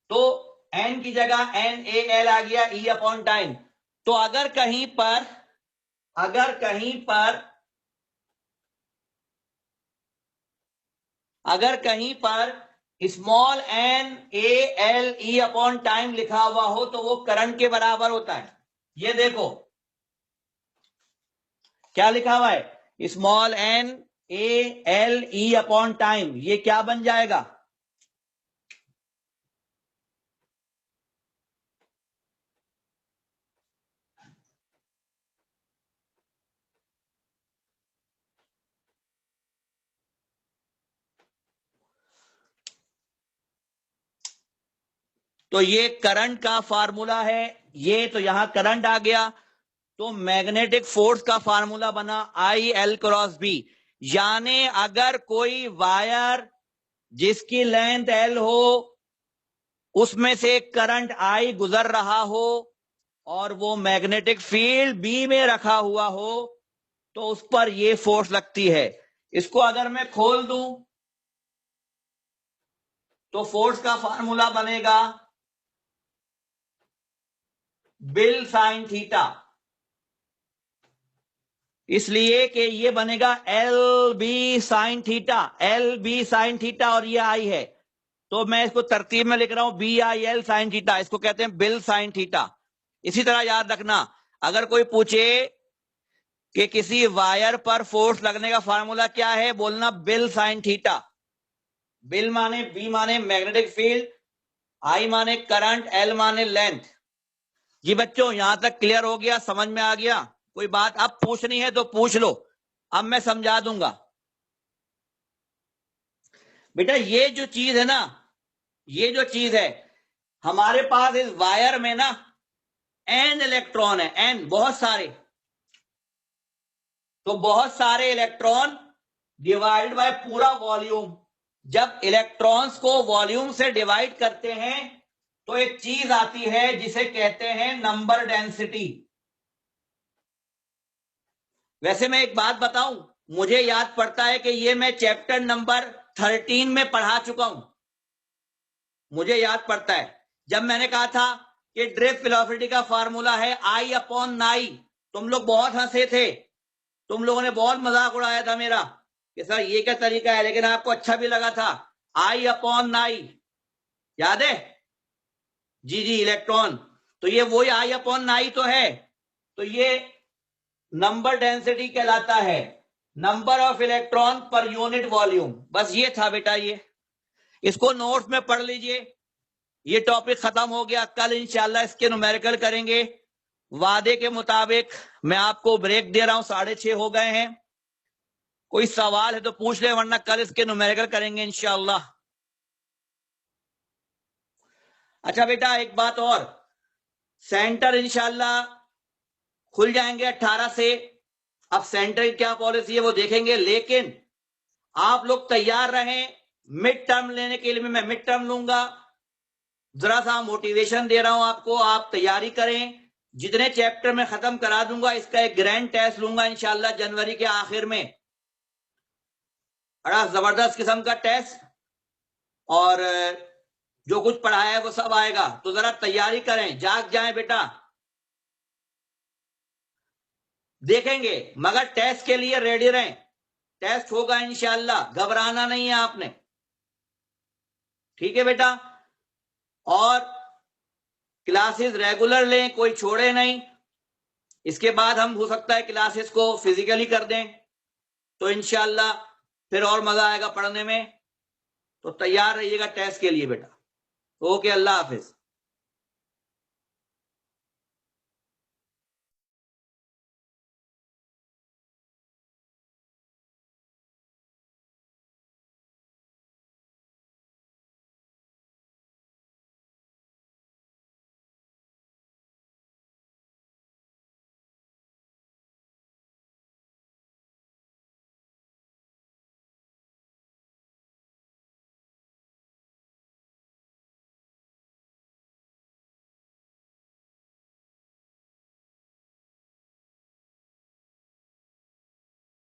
तो एन की जगह एन ए एल आ गया ई अपॉन टाइम। तो अगर कहीं पर small n a l e upon time लिखा हुआ हो तो वो करंट के बराबर होता है। ये देखो क्या लिखा हुआ है, small n a l e upon time, ये क्या बन जाएगा, तो ये करंट का फार्मूला है। ये तो यहां करंट आ गया, तो मैग्नेटिक फोर्स का फार्मूला बना आई एल क्रॉस बी। यानी अगर कोई वायर जिसकी लेंथ एल हो उसमें से करंट आई गुजर रहा हो और वो मैग्नेटिक फील्ड बी में रखा हुआ हो तो उस पर ये फोर्स लगती है। इसको अगर मैं खोल दूं तो फोर्स का फार्मूला बनेगा बिल साइन थीटा, इसलिए कि ये बनेगा L B sine theta, L B sine theta, और ये आई है तो मैं इसको तरतीब में लिख रहा हूं B I L sine theta, इसको कहते हैं बिल साइन थीटा। इसी तरह याद रखना, अगर कोई पूछे कि किसी वायर पर फोर्स लगने का फार्मूला क्या है, बोलना बिल साइन थीटा। बिल माने बी माने मैग्नेटिक फील्ड, आई माने करंट, एल माने लेंथ। जी बच्चों यहां तक क्लियर हो गया, समझ में आ गया? कोई बात अब पूछनी है तो पूछ लो, अब मैं समझा दूंगा। बेटा ये जो चीज है ना, ये जो चीज है, हमारे पास इस वायर में ना एन इलेक्ट्रॉन है, एन बहुत सारे, तो बहुत सारे इलेक्ट्रॉन डिवाइड बाय पूरा वॉल्यूम। जब इलेक्ट्रॉन्स को वॉल्यूम से डिवाइड करते हैं तो एक चीज आती है जिसे कहते हैं नंबर डेंसिटी। वैसे मैं एक बात बताऊं, मुझे याद पड़ता है कि ये मैं चैप्टर नंबर 13 में पढ़ा चुका हूं। मुझे याद पड़ता है जब मैंने कहा था कि ड्रिफ्ट वेलोसिटी का फार्मूला है आई अपॉन नाई, तुम लोग बहुत हंसे थे, तुम लोगों ने बहुत मजाक उड़ाया था मेरा कि सर ये क्या तरीका है, लेकिन आपको अच्छा भी लगा था। आई अपॉन नाई याद है? जी जी इलेक्ट्रॉन, तो ये वही आई अपॉन नाई तो है, तो ये नंबर डेंसिटी कहलाता है, number of electron per unit volume. बस ये था बेटा, ये इसको नोट्स में पढ़ लीजिए। ये टॉपिक खत्म हो गया, कल इंशाल्लाह इसके न्यूमेरिकल करेंगे। वादे के मुताबिक मैं आपको ब्रेक दे रहा हूं, 6:30 हो गए हैं। कोई सवाल है तो पूछ ले, वरना कल इसके न्यूमेरिकल करेंगे इंशाल्लाह। अच्छा बेटा एक बात और, सेंटर इंशाल्लाह खुल जाएंगे 18 से। अब सेंटर की क्या पॉलिसी है वो देखेंगे, लेकिन आप लोग तैयार रहें। मिड टर्म लेने के लिए मैं मिड टर्म लूंगा, जरा सा मोटिवेशन दे रहा हूं आपको, आप तैयारी करें। जितने चैप्टर में खत्म करा दूंगा इसका एक ग्रैंड टेस्ट लूंगा इंशाल्लाह जनवरी के आखिर में, बड़ा जबरदस्त किस्म का टेस्ट, और जो कुछ पढ़ाया है वो सब आएगा, तो जरा तैयारी करें, जाग जाएं बेटा। देखेंगे मगर टेस्ट के लिए रेडी रहें, टेस्ट होगा इंशाल्लाह, घबराना नहीं है आपने, ठीक है बेटा? और क्लासेस रेगुलर लें, कोई छोड़े नहीं। इसके बाद हम हो सकता है क्लासेस को फिजिकली कर दें, तो इंशाल्लाह फिर और मजा आएगा पढ़ने में। तो तैयार रहिएगा टेस्ट के लिए बेटा। ओके, अल्लाह हाफिज।